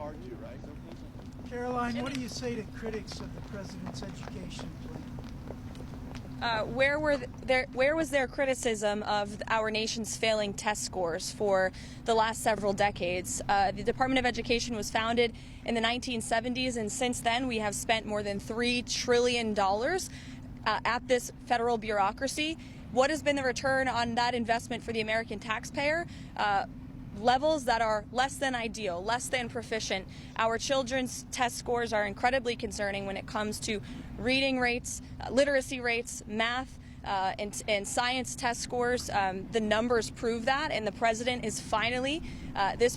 hard to, right? Karoline, what do you say to critics of the president's education plan? Where was their criticism of our nation's failing test scores for the last several decades? The Department of Education was founded in the 1970s, and since then we have spent more than $3 trillion at this federal bureaucracy. What has been the return on that investment for the American taxpayer? Levels that are less than ideal, less than proficient. Our children's test scores are incredibly concerning when it comes to reading rates, literacy rates, math, and science test scores. The numbers prove that, and this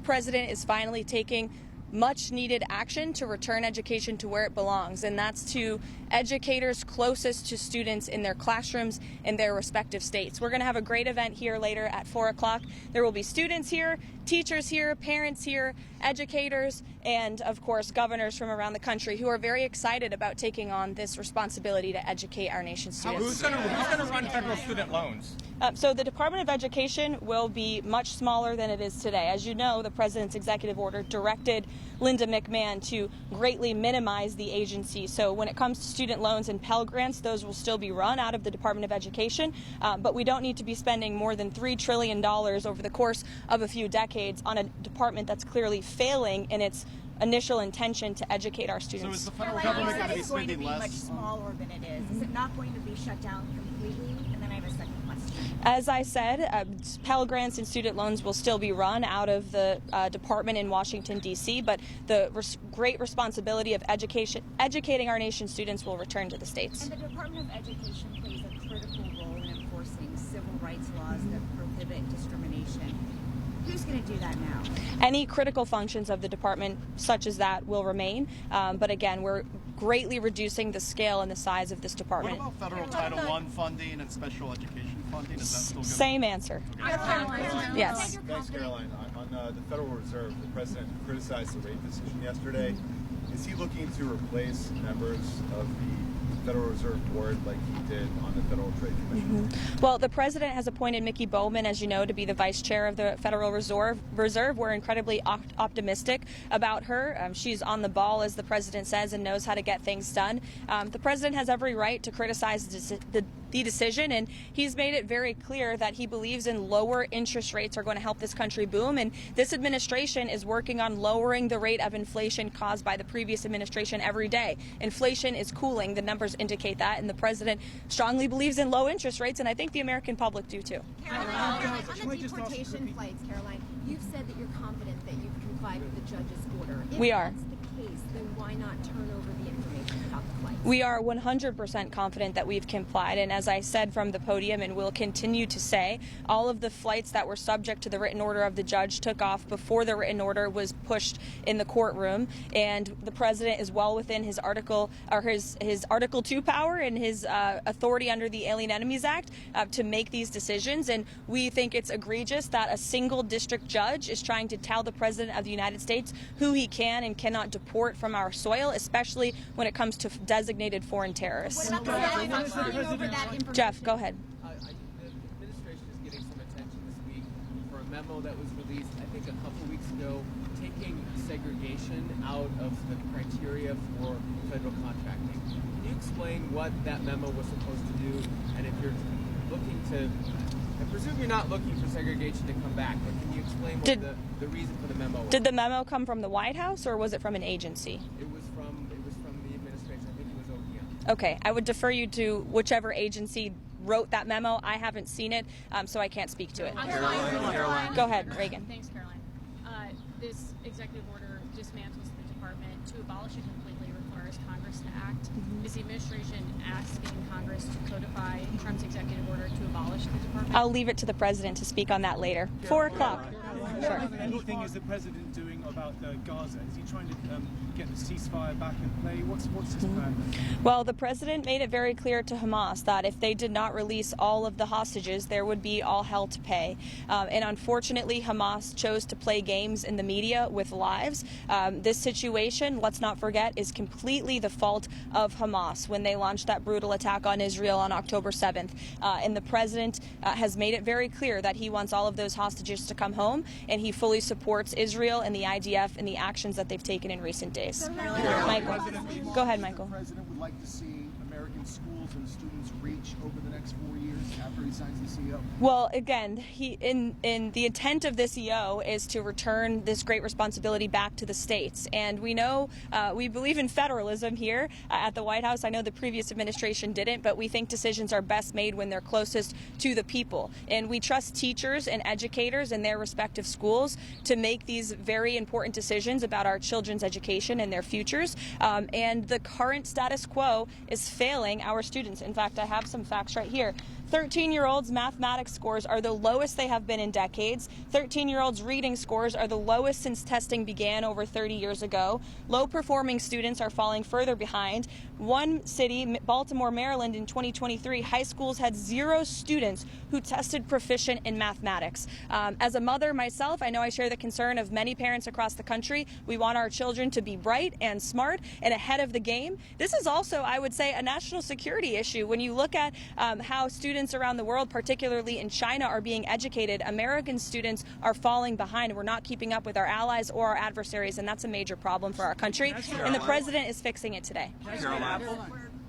president is finally taking much needed action to return education to where it belongs, and that's to educators closest to students in their classrooms in their respective states. We're going to have a great event here later at 4 o'clock. There will be students here, teachers here, parents here, educators, and of course governors from around the country who are very excited about taking on this responsibility to educate our nation's students. Who's going to run federal student loans? So the Department of Education will be much smaller than it is today. As you know, the president's executive order directed Linda McMahon to greatly minimize the agency. So when it comes to student loans and Pell Grants, those will still be run out of the Department of Education, but we don't need to be spending more than $3 trillion over the course of a few decades on a department that's clearly failing in its initial intention to educate our students. So is the federal government going to be going to spending be less? much smaller than it is. Is it not going to be shut down completely? And then I have a second question. As I said, Pell Grants and student loans will still be run out of the department in Washington, D.C., but the great responsibility of educating our nation's students will return to the states. And the Department of Education plays a critical role in enforcing civil rights laws that prohibit discrimination. Who's going to do that now? Any critical functions of the department, such as that, will remain. But again, we're greatly reducing the scale and the size of this department. What about federal Title I funding and special education funding? Is that still going to Same answer. Yes. Thanks, Caroline. On the Federal Reserve, the president criticized the rate decision yesterday. Is he looking to replace members of the Federal Reserve Board like he did on the Federal Trade Commission? Well, the president has appointed Mickey Bowman, as you know, to be the vice chair of the Federal Reserve. We're incredibly optimistic about her. She's on the ball, as the president says, and knows how to get things done. The president has every right to criticize the decision, and he's made it very clear that he believes in lower interest rates are going to help this country boom, and this administration is working on lowering the rate of inflation caused by the previous administration every day. Inflation is cooling. The numbers indicate that, and the president strongly believes in low interest rates, and I think the American public do too. Caroline, on the deportation flights, Caroline, you've said that you're confident that you've complied with the judge's order. We are. If that's the case, then why not turn over the information about the flights? We are 100% confident that we've complied, and as I said from the podium and will continue to say, all of the flights that were subject to the written order of the judge took off before the written order was pushed in the courtroom, and the president is well within his Article 2 power and his authority under the Alien Enemies Act to make these decisions, and we think it's egregious that a single district judge is trying to tell the president of the United States who he can and cannot deport from our soil, especially when it comes to designated foreign terrorists. What about the turning over that information? Jeff, go ahead. The administration is getting some attention this week for a memo that was released, I think, a couple weeks ago, taking segregation out of the criteria for federal contracting. Can you explain what that memo was supposed to do? And if you're looking to, I presume you're not looking for segregation to come back, but can you explain what the reason for the memo was? Did the memo come from the White House, or was it from an agency? It was from the administration. I think it was OPM. Okay, I would defer you to whichever agency wrote that memo. I haven't seen it, so I can't speak to it. Caroline. Go ahead, Reagan. Thanks, Caroline. This executive order dismantles the department. To abolish it completely requires Congress to act. Is the administration asking Congress to codify Trump's executive order to abolish the department? I'll leave it to the president to speak on that later. 4 o'clock. Sure. Anything is the president doing about Gaza? Is he trying to get the ceasefire back in play? What's his plan? Well, the president made it very clear to Hamas that if they did not release all of the hostages, there would be all hell to pay. And unfortunately, Hamas chose to play games in the media with lives. This situation, let's not forget, is completely the fault of Hamas when they launched that brutal attack on Israel on October 7th. And the president has made it very clear that he wants all of those hostages to come home. home, and he fully supports Israel and the IDF and the actions that they've taken in recent days. Michael, go ahead, Michael. The president would like to see American schools and students reach over the next 4 years after he signs the EO? Well, again, in the intent of this EO is to return this great responsibility back to the states. And we know, we believe in federalism here at the White House. I know the previous administration didn't, but we think decisions are best made when they're closest to the people. And we trust teachers and educators in their respective schools to make these very important decisions about our children's education and their futures. And the current status quo is failing our students. In fact, I have some facts right here. 13-year-olds' mathematics scores are the lowest they have been in decades. 13-year-olds' reading scores are the lowest since testing began over 30 years ago. Low-performing students are falling further behind. One city, Baltimore, Maryland, in 2023, high schools had 0 students who tested proficient in mathematics. As a mother myself, I know I share the concern of many parents across the country. We want our children to be bright and smart and ahead of the game. This is also, I would say, a national security issue. When you look at how students around the world, particularly in China, are being educated, American students are falling behind. We're not keeping up with our allies or our adversaries, and that's a major problem for our country. And the president is fixing it today. We're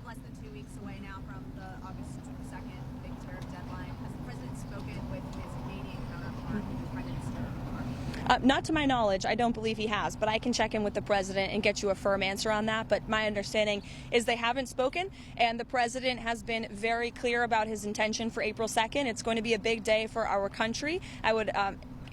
less than 2 weeks away now from the August 2nd big tariff deadline. Has the president spoken with his Canadian counterpart, the Prime Minister? Not to my knowledge, I don't believe he has, but I can check in with the president and get you a firm answer on that. But my understanding is they haven't spoken, and the president has been very clear about his intention for April 2nd. It's going to be a big day for our country. I would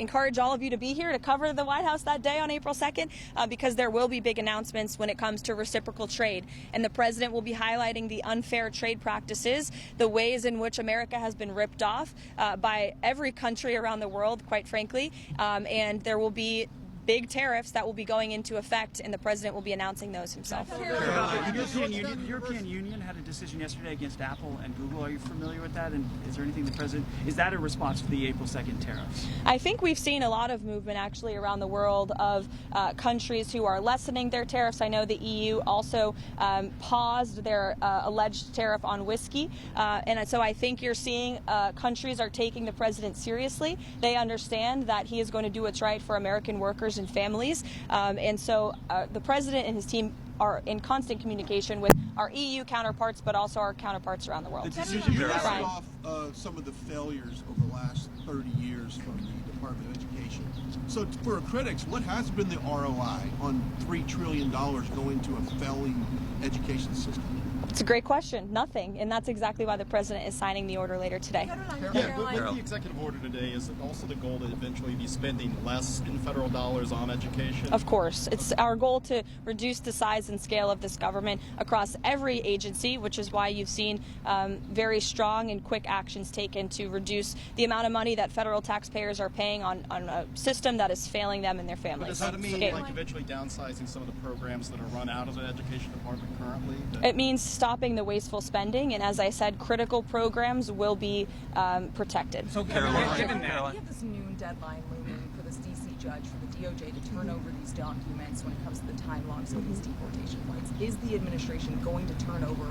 encourage all of you to be here to cover the White House that day on April 2nd because there will be big announcements when it comes to reciprocal trade. And the president will be highlighting the unfair trade practices, the ways in which America has been ripped off by every country around the world, quite frankly. And there will be big tariffs that will be going into effect, and the president will be announcing those himself. The European Union had a decision yesterday against Apple and Google. Are you familiar with that? And is there anything the president, is that a response to the April 2nd tariffs? I think we've seen a lot of movement actually around the world of countries who are lessening their tariffs. I know the EU also paused their alleged tariff on whiskey. And so I think you're seeing countries are taking the president seriously. They understand that he is going to do what's right for American workers and families. And so the president and his team are in constant communication with our EU counterparts, but also our counterparts around the world. You listed off some of the failures over the last 30 years from the Department of Education. So for critics, what has been the ROI on $3 trillion going to a failing education system? It's a great question. Nothing. And that's exactly why the president is signing the order later today. With the executive order today, is it also the goal to eventually be spending less in federal dollars on education? Of course. It's our goal to reduce the size and scale of this government across every agency, which is why you've seen very strong and quick actions taken to reduce the amount of money that federal taxpayers are paying on a system that is failing them and their families. But does that mean like eventually downsizing some of the programs that are run out of the education department currently? It means stopping the wasteful spending, and as I said, critical programs will be protected. So, Karoline, we have this noon deadline looming for this D.C. judge, for the DOJ, to turn over these documents when it comes to the time logs for these deportation flights. Is the administration going to turn over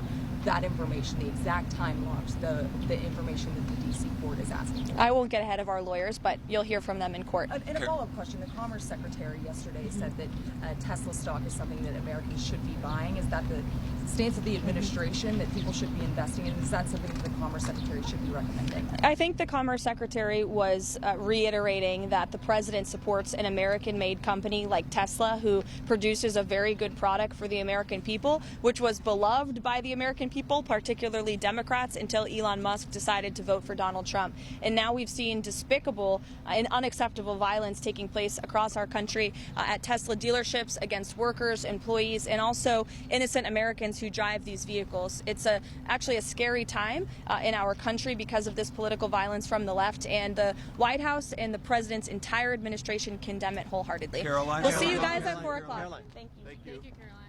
that information, the exact time logs, the information that the D.C. court is asking for? I won't get ahead of our lawyers, but you'll hear from them in court. And a follow-up question. The Commerce Secretary yesterday said that Tesla stock is something that Americans should be buying. Is that the stance of the administration, that people should be investing in? Is that something that the Commerce Secretary should be recommending? I think the Commerce Secretary was reiterating that the president supports an American-made company like Tesla, who produces a very good product for the American people, which was beloved by the American people, particularly Democrats, until Elon Musk decided to vote for Donald Trump. And now we've seen despicable and unacceptable violence taking place across our country at Tesla dealerships against workers, employees, and also innocent Americans who drive these vehicles. It's actually a scary time in our country because of this political violence from the left, and the White House and the president's entire administration condemn it wholeheartedly. Karoline. We'll see you guys at 4 o'clock. Thank you, Caroline.